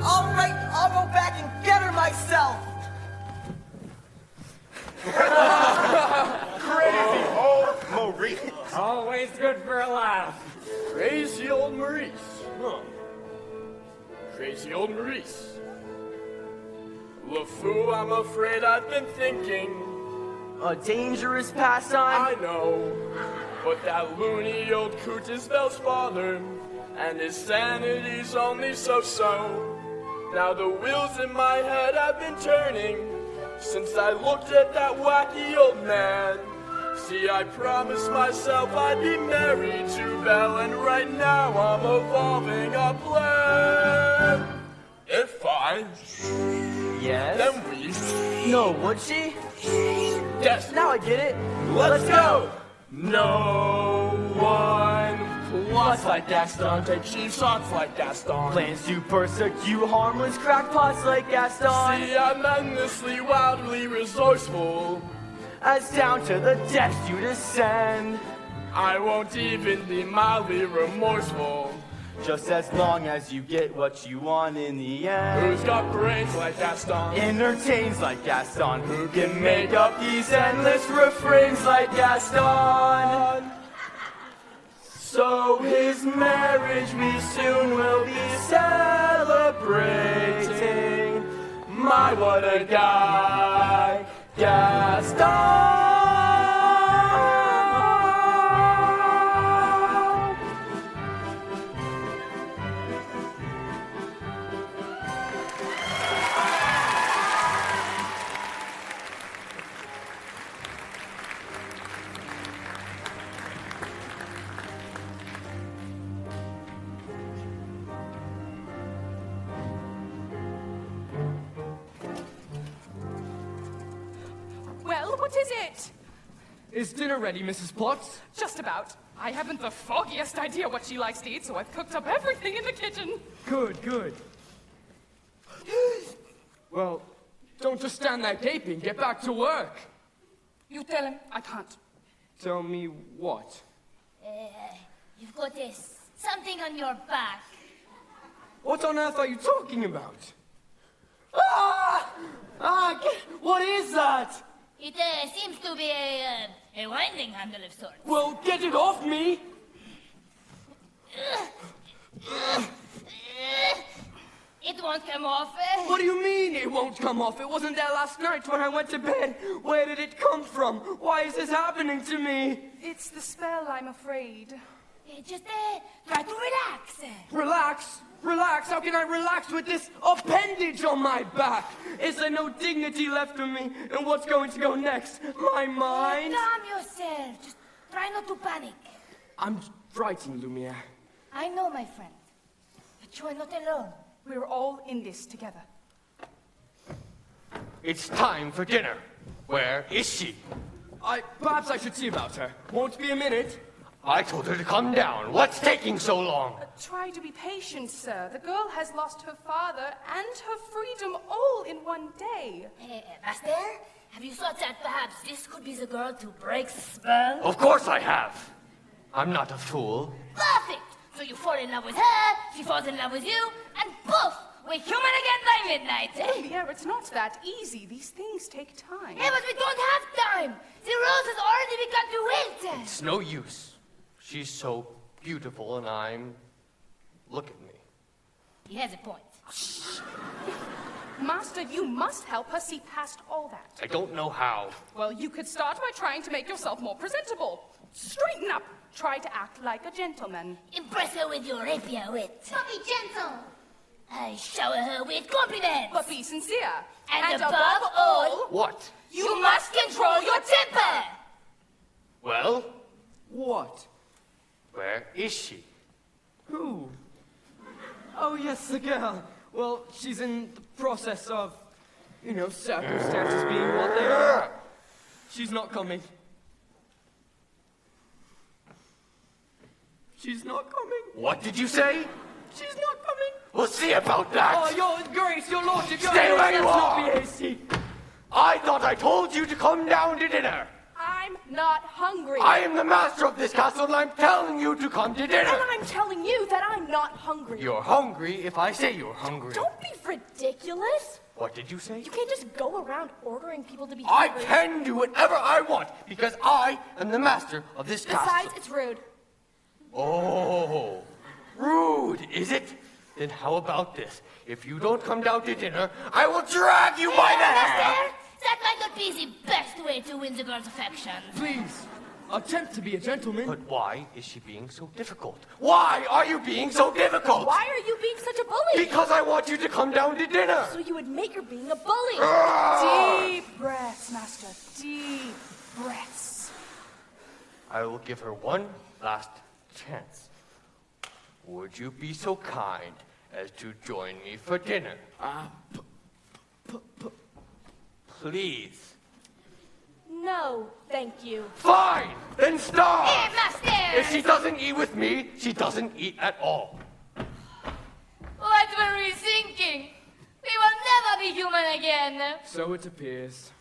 All right, I'll go back and get her myself! Crazy old Maurice. Always good for a laugh. Crazy old Maurice. Huh. Crazy old Maurice. LeFou, I'm afraid I've been thinking. A dangerous pastime? I know, but that loony old coot is Belle's father, and his sanity's only so-so. Now the wheels in my head have been turning since I looked at that wacky old man. See, I promised myself I'd be married to Belle, and right now I'm evolving a plan. If I, Yes? then we, No, would she? yes, Now I get it. let's go! No one plus like Gaston takes cheap shots like Gaston. Plans to persecute harmless crackpots like Gaston. See, I'm endlessly, wildly resourceful. As down to the depths you descend. I won't even be mildly remorseful. Just as long as you get what you want in the end. Who's got brains like Gaston? Entertains like Gaston. Who can make up these endless refrains like Gaston? So his marriage we soon will be celebrating. My, what a guy, Gaston! Well, what is it? Is dinner ready, Mrs. Potts? Just about. I haven't the foggiest idea what she likes to eat, so I've cooked up everything in the kitchen. Good, good. Well, don't just stand there gaping. Get back to work. You tell him I can't. Tell me what? You've got this. Something on your back. What on earth are you talking about? What is that? It seems to be a winding handle of sorts. Well, get it off me! It won't come off. What do you mean it won't come off? It wasn't there last night when I went to bed. Where did it come from? Why is this happening to me? It's the spell, I'm afraid. Just try to relax. Relax? Relax? How can I relax with this appendage on my back? Is there no dignity left in me? And what's going to go next? My mind? Calm yourself. Just try not to panic. I'm frightened, Lumiere. I know, my friend. But you are not alone. We're all in this together. It's time for dinner. Where is she? Perhaps I should see about her. Won't be a minute. I told her to come down. What's taking so long? Try to be patient, sir. The girl has lost her father and her freedom all in one day. Master, have you thought that perhaps this could be the girl to break the spell? Of course I have. I'm not a fool. Perfect! So you fall in love with her, she falls in love with you, and poof! We're human again by midnight, eh? Pierre, it's not that easy. These things take time. Yeah, but we don't have time! The rose has already begun to wilt! It's no use. She's so beautiful and I'm... Look at me. He has a point. Master, you must help her see past all that. I don't know how. Well, you could start by trying to make yourself more presentable. Straighten up. Try to act like a gentleman. Impress her with your rapier wit. But be gentle. I shower her with compliments. But be sincere. And above all, What? you must control your temper! Well, What? where is she? Who? Oh, yes, the girl. Well, she's in the process of, circumstances being what they are. She's not coming. She's not coming. What did you say? She's not coming. We'll see about that. Oh, your grace, your lordship, your Stay grace, where you let's not are. be hasty. I thought I told you to come down to dinner. I'm not hungry. I am the master of this castle, and I'm telling you to come to dinner. And I'm telling you that I'm not hungry. You're hungry if I say you're hungry. Don't be ridiculous. What did you say? You can't just go around ordering people to be I hungry. can do whatever I want because I am the master of this castle. Besides, it's rude. Oh, rude, is it? Then how about this? If you don't come down to dinner, I will drag you by the hair! That might not be the best way to win the girl's affection. Please, attempt to be a gentleman. But why is she being so difficult? Why are you being so difficult? Why are you being such a bully? Because I want you to come down to dinner. So you admit you're being a bully. Deep breaths, Master. Deep breaths. I will give her one last chance. Would you be so kind as to join me for dinner? Please. No, thank you. Fine! Then starve! Hey, Master! If she doesn't eat with me, she doesn't eat at all. What were we thinking? We will never be human again. So it appears.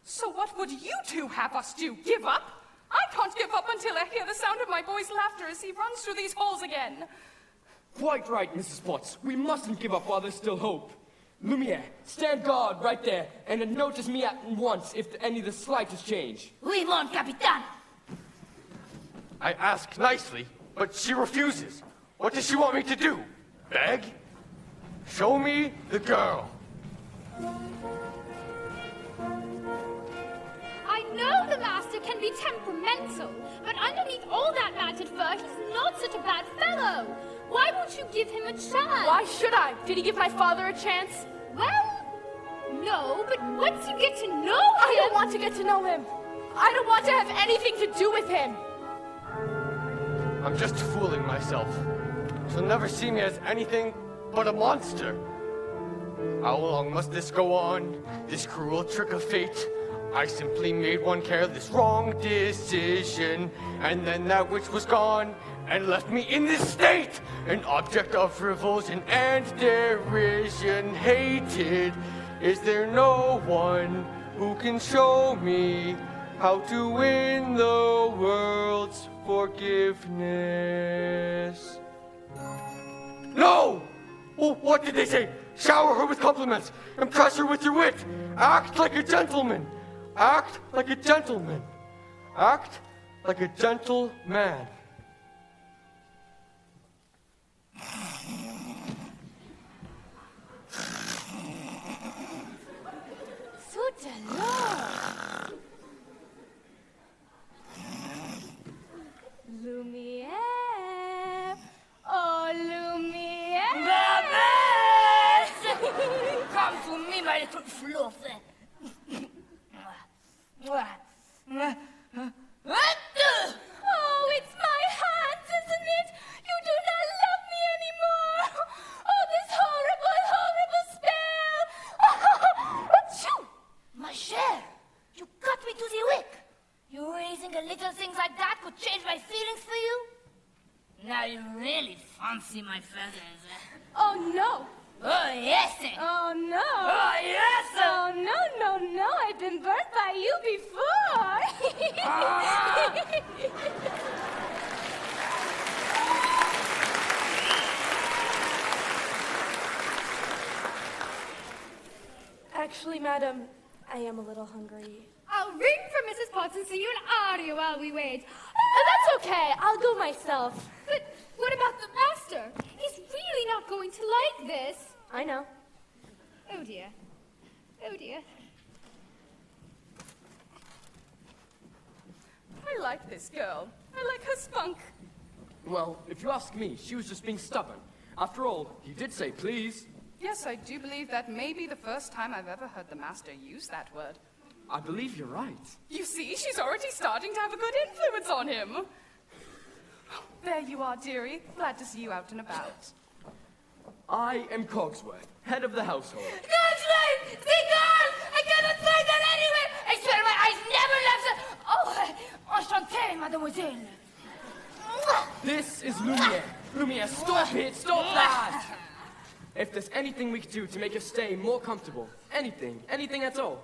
So what would you two have us do? Give up? I can't give up until I hear the sound of my boy's laughter as he runs through these halls again. Quite right, Mrs. Potts. We mustn't give up while there's still hope. Lumiere, stand guard right there, and notice me at once if any the slightest change. We won't, Capitan. I ask nicely, but she refuses. What does she want me to do? Beg? Show me the girl. I know the master can be temperamental, but underneath all that matted fur, he's not such a bad fellow. Why won't you give him a chance? Why should I? Did he give my father a chance? Well, no, but once you get to know him... I don't want to get to know him. I don't want to have anything to do with him. I'm just fooling myself. She'll never see me as anything but a monster. How long must this go on? This cruel trick of fate? I simply made one careless wrong decision, and then that which was gone, and left me in this state, an object of revulsion and derision, hated. Is there no one who can show me how to win the world's forgiveness? No! Oh, what did they say? Shower her with compliments, impress her with your wit, act like a gentleman. Act like a gentleman. Act like a gentleman. Zut alors. Lumiere. Oh, Lumiere. Come to me, my little fluff. Oh, it's my hands, isn't it? You do not love me anymore. Oh, this horrible, horrible spell. Achoo! Ma chère, you cut me to the wick. You really think a little thing like that could change my feelings for you? Now you really fancy my feathers. Oh, no. Oh, yes. Oh, no. Oh, yes. Oh, no. I've been burnt by you before. Actually, madam, I am a little hungry. I'll ring for Mrs. Potts and see you an audio while we wait. That's okay. I'll go myself. But what about the master? He's really not going to like this. I know. Oh, dear. Oh, dear. I like this girl. I like her spunk. Well, if you ask me, she was just being stubborn. After all, he did say please. Yes, I do believe that may be the first time I've ever heard the master use that word. I believe you're right. You see, she's already starting to have a good influence on him. There you are, dearie. Glad to see you out and about. I am Cogsworth, head of the household. Cogsworth! The girl! I cannot find her anywhere! I swear my eyes never left her! Oh, enchanté, mademoiselle. This is Lumiere. Lumiere, stop it! Stop that! If there's anything we could do to make your stay more comfortable, anything at all.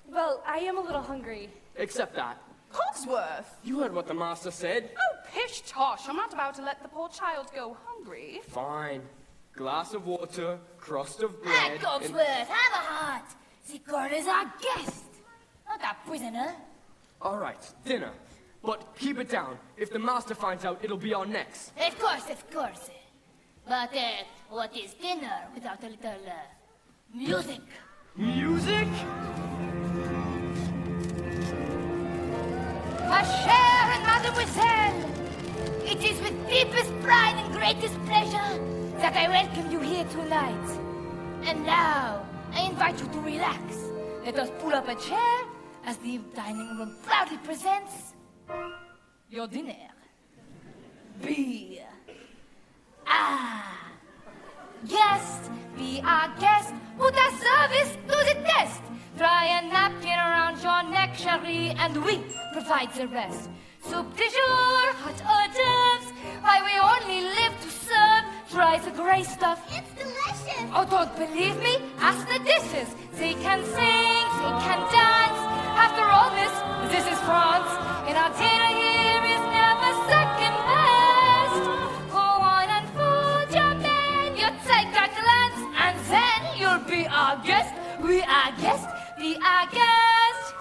Well, I am a little hungry. Except that. Cogsworth! You heard what the master said. Oh, pish tosh! I'm not about to let the poor child go hungry. Fine. Glass of water, crust of bread. Cogsworth, have a heart. The girl is our guest, not a prisoner. All right, dinner. But keep it down. If the master finds out, it'll be our necks. Of course. But what is dinner without a little music? Music? Ma chère and mademoiselle, it is with deepest pride and greatest pleasure that I welcome you here tonight. And now, I invite you to relax. Let us pull up a chair as the dining room proudly presents your dinner. Be our guest, put our service to the test. Try a napkin around your neck, chérie, and we provide the rest. Soup du jour, hot hors d'oeuvres, why we only live to serve. Try the gray stuff. It's delicious. Oh, don't believe me? Ask the dishes. They can sing, they can dance. After all this is France, and our dinner here is never second best. Go on and fold your menu, take a glance, and then you'll be our guest. We are guest, be our guest.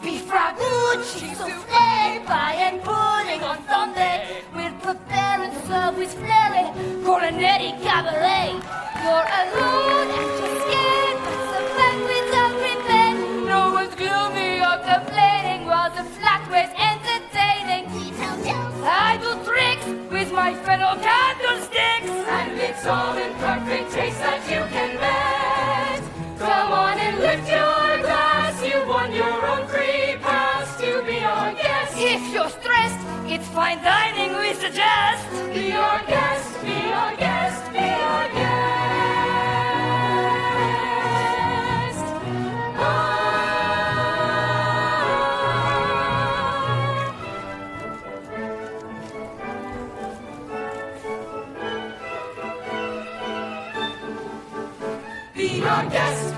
Beef ragout, cheese soufflé, pie and pudding on Sunday. We'll prepare and serve with flair, coronetti cabaret. You're alone and you're scared, but the banquets are prepared. No one's gloomy or complaining while the flatware's entertaining. I do tricks with my fellow candlesticks, and it's all in perfect taste that you can bet. Come on and lift your glass, you won your own free pass to be our guest. If you're stressed, it's fine dining we suggest. Be our guest, be our guest, be our guest.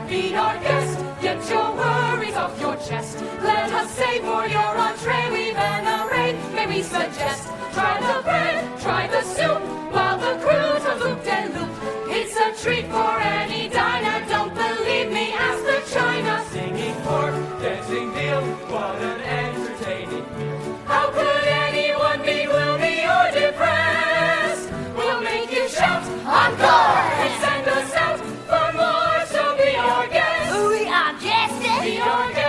Be our guest, get your worries off your chest. Let us savor your entree, we venerate, may we suggest. Try the bread, try the soup, while the croutons loop and loop. It's a treat for any diner, don't believe me, ask the china. Singing pork, dancing veal, what an entertaining meal. How could anyone be gloomy or depressed? We'll make you shout, encore, and send us out for more, so be our guest. We are guests. Be our guest.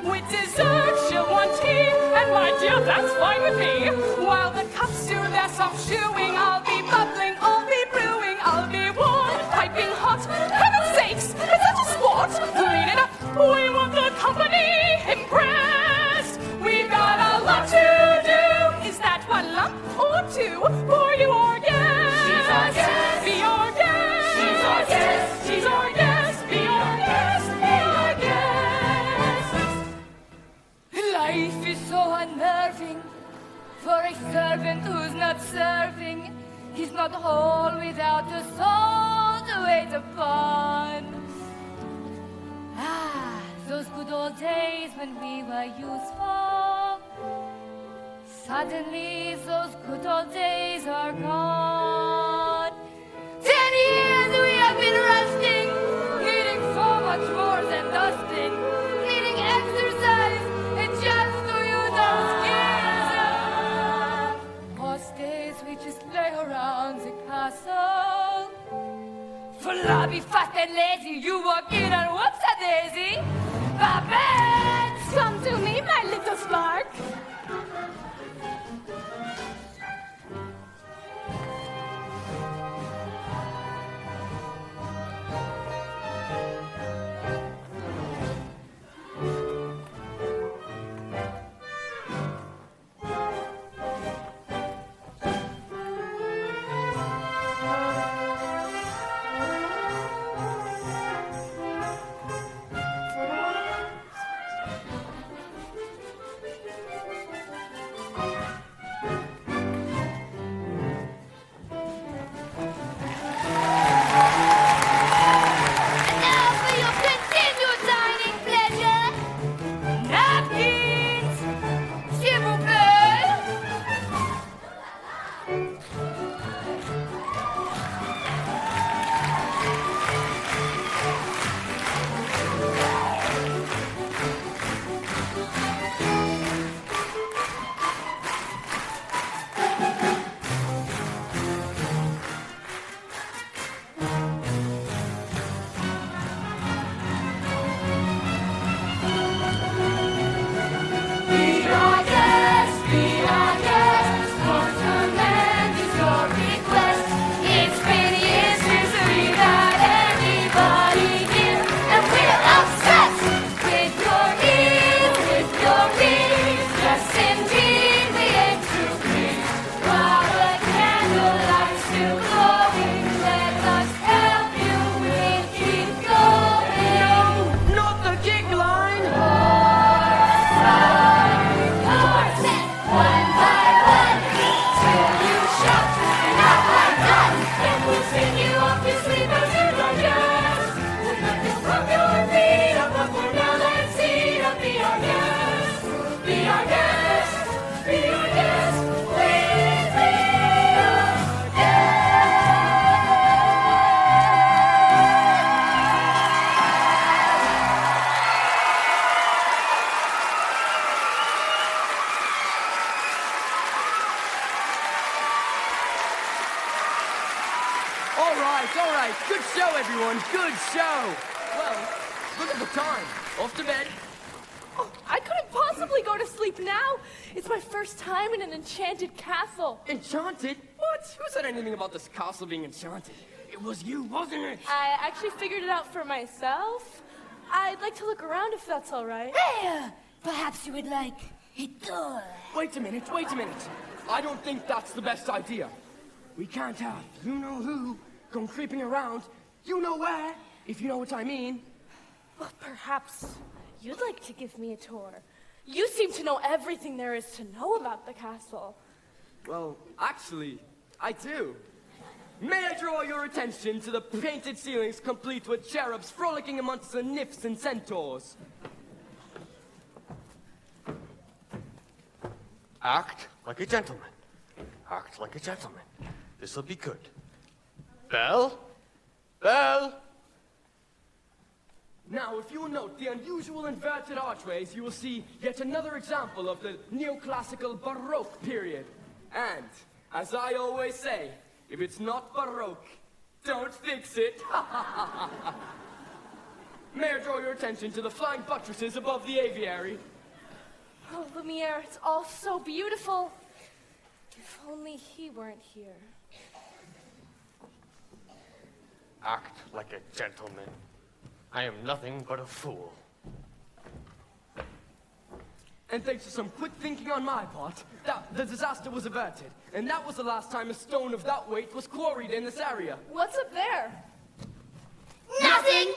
With dessert, she'll want tea, and my dear, that's fine with me. While the cups do their soft chewing, I'll be bubbling, I'll be brewing, I'll be warm, piping hot. Heaven's sakes, is that a sport? Clean it up, we want the company impressed. We've got a lot to do. Is that one lump or two for you or guest? She's our guest. Be our guest. She's our guest. She's our guest. Be our guest. Be our guest. Life is so unnerving for a servant who's not serving. He's not whole without a soul to wait upon. Ah, those good old days when we were useful. Suddenly those good old days are gone. 10 years we have been resting, needing so much more than dusting, needing exercise and just to use our skills. Most days we just lay around the castle. Flabby, fat and lazy, you walk in and whoops a daisy. Babette! Come to me, my little spark. Now for your continued dining pleasure. Napkins! S'il vous plaît! Be our guest, Lord, command is your request. It's been years since we had anybody here, and we're obsessed with your ears, Yes, indeed, we aim to please. While the candlelight's still glowing, let us help you with keep going. Not the gig line! One by one, till you shout, "Now I'm done!" And we'll sing you off your sleep as you digest. We'll knock you from your feet up, up or down and seat up. Be our guest, be our guest, be our guest, please be our All right. Good show, everyone. Good show. Well, look at the time. Off to bed. I couldn't possibly go to sleep now. It's my first time in an enchanted castle. Enchanted? What? Who said anything about this castle being enchanted? It was you, wasn't it? I actually figured it out for myself. I'd like to look around if that's all right. Hey, perhaps you would like a tour. Wait a minute. I don't think that's the best idea. We can't have you-know-who come creeping around you-know-where, if you know what I mean. Well, perhaps you'd like to give me a tour. You seem to know everything there is to know about the castle. Well, actually, I do. May I draw your attention to the painted ceilings complete with cherubs frolicking amongst the nymphs and centaurs? Act like a gentleman. Act like a gentleman. This'll be good. Belle? Belle? Now, if you will note the unusual inverted archways, you will see yet another example of the neoclassical Baroque period. And, as I always say, if it's not Baroque, don't fix it. May I draw your attention to the flying buttresses above the aviary? Oh, Lumiere, it's all so beautiful. If only he weren't here. Act like a gentleman. I am nothing but a fool. And thanks to some quick thinking on my part, the disaster was averted. And that was the last time a stone of that weight was quarried in this area. What's up there? Nothing!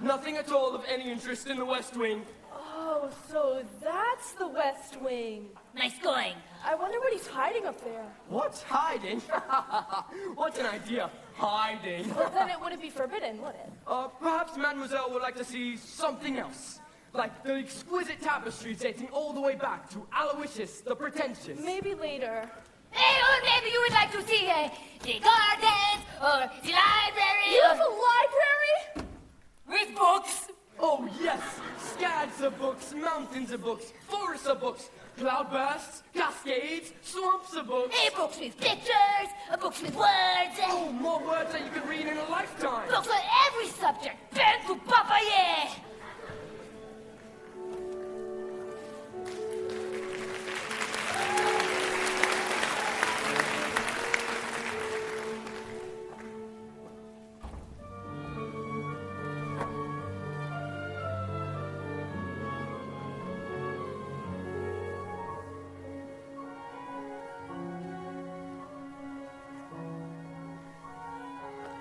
Nothing at all of any interest in the West Wing. Oh, so that's the West Wing. Nice going. I wonder what he's hiding up there. What? Hiding? What an idea. Hiding. Well, then it wouldn't be forbidden, would it? Perhaps Mademoiselle would like to see something else. Like the exquisite tapestries dating all the way back to Aloysius the Pretentious. Maybe later. Hey, or maybe you would like to see the gardens or the library. You have a library? With books. Oh yes, scads of books, mountains of books, forests of books, cloudbursts, cascades, swamps of books. Hey, books with pictures, books with words. Oh, more words than you could read in a lifetime. Books on every subject. Pen to papaye.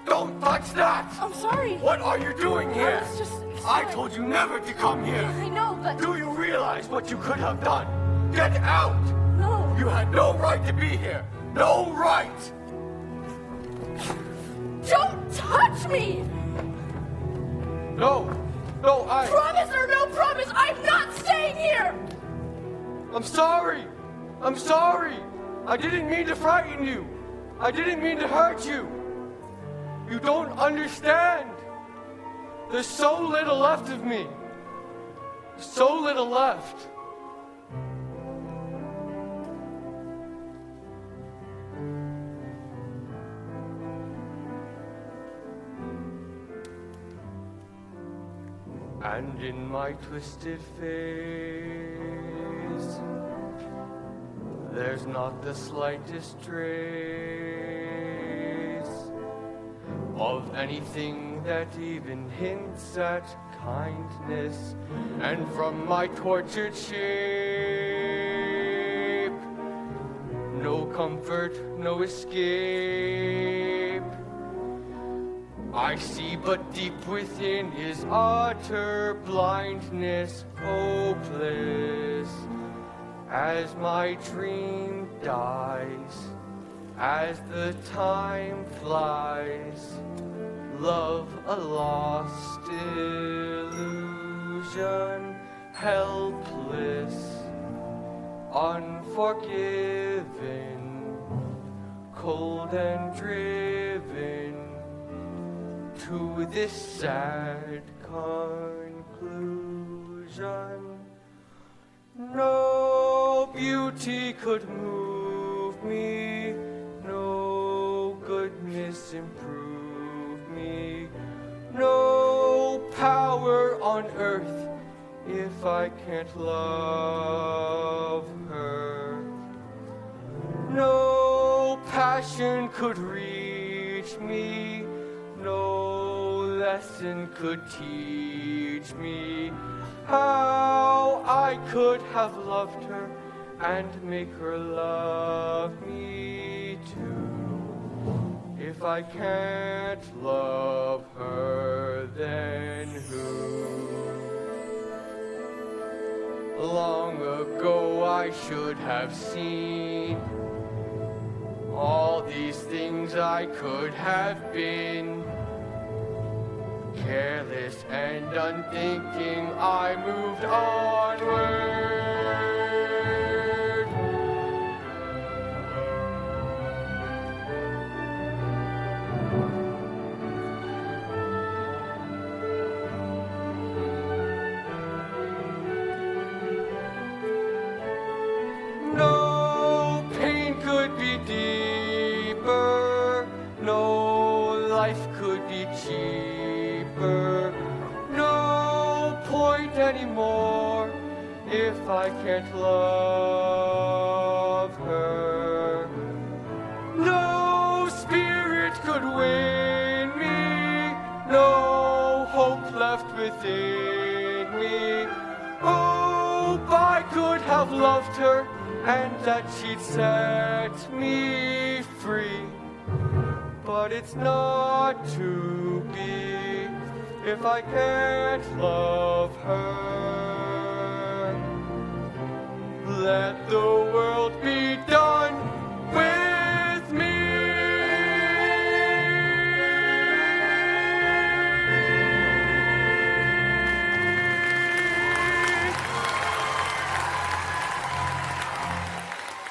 Don't touch that! I'm sorry. What are you doing here? I was just... I told you never to come here. I know, but... Do you realize what you could have done? Get out! No. You had no right to be here. No right! Don't touch me! No, I... Promise or no promise, I'm not staying here! I'm sorry. I'm sorry. I didn't mean to frighten you. I didn't mean to hurt you. You don't understand. There's so little left of me. So little left. And in my twisted face, there's not the slightest trace of anything that even hints at kindness. And from my tortured shape, no comfort, no escape. I see, but deep within is utter blindness, hopeless. As my dream dies, as the time flies, love a lost illusion, helpless, unforgiven, cold and driven to this sad conclusion. No beauty could move me, no goodness improve me, no power on earth if I can't love her. No passion could reach me, no lesson could teach me how I could have loved her and make her love me too. If I can't love her, then who? Long ago I should have seen all these things I could have been. Careless and unthinking, I moved onward. No pain could be deeper, no life could be cheaper, no point anymore if I can't love her. No spirit could win me, no hope left within me. Oh, I could have loved her and that she'd set me free. But it's not to be if I can't love her.